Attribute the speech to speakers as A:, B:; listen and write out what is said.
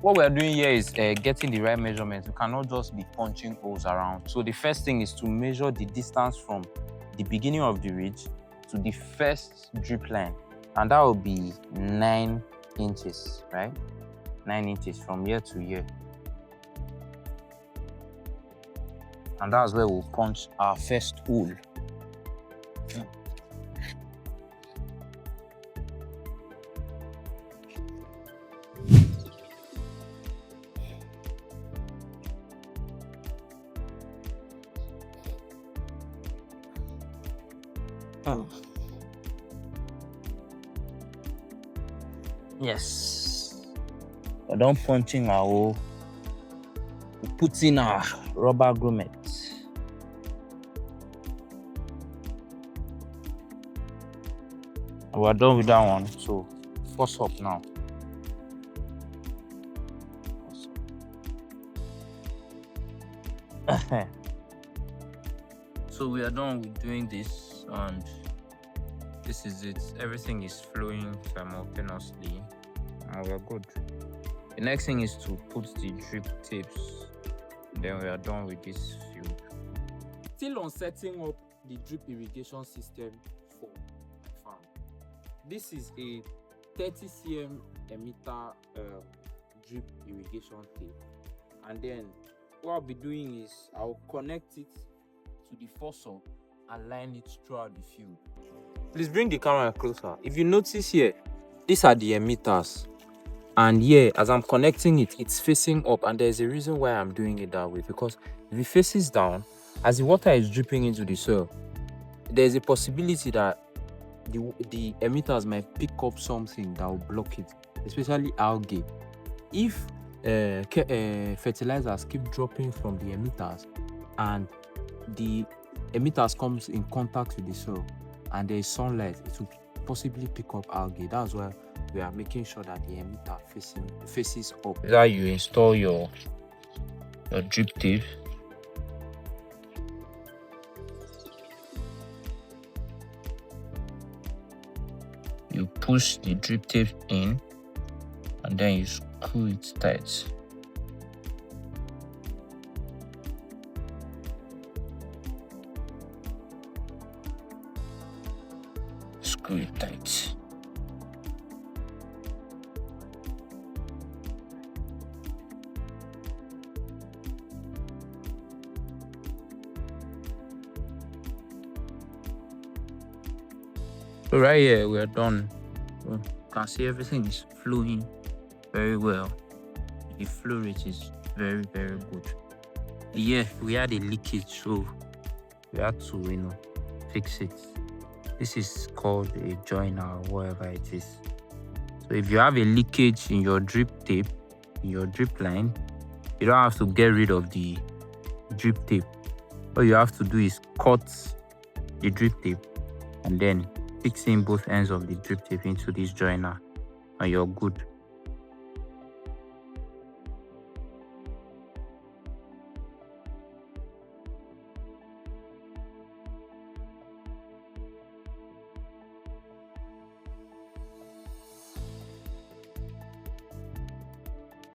A: what we're doing here is getting the right measurements. You cannot just be punching holes around. So the first thing is to measure the distance from the beginning of the ridge to the first drip line, and that will be 9 inches, right? 9 inches from here to here. And that's where we'll punch our first hole. Yes, we're done punching our hole. We put in our rubber grommets. We're done with that one, so force up now. So we are done with doing this, and this is it. Everything is flowing simultaneously and we're good. The next thing is to put the drip tips, then we are done with this field.
B: Still on setting up the drip irrigation system for my farm. This is a 30 cm emitter drip irrigation tape, and then what I'll be doing is I'll connect it to the faucet and line it throughout the field. Please bring the camera closer. If you notice here, these are the emitters, and here as I'm connecting it, it's facing up, and there's a reason why I'm doing it that way, because if it faces down, as the water is dripping into the soil, there's a possibility that the emitters might pick up something that will block it, especially algae. If fertilizers keep dropping from the emitters and the emitters comes in contact with the soil and there is sunlight, it will possibly pick up algae. That's why we are making sure that the emitter faces up.
A: That you install your drip tape. You push the drip tape in and then you screw it tight. Screw it tight. So right here we are done. You can see everything is flowing very well. The flow rate is very good. Yeah, we had a leakage, so we had to fix it. This is called a joiner or whatever it is. So if you have a leakage in your drip tape, in your drip line, you don't have to get rid of the drip tape. All you have to do is cut the drip tape and then fix in both ends of the drip tape into this joiner and you're good.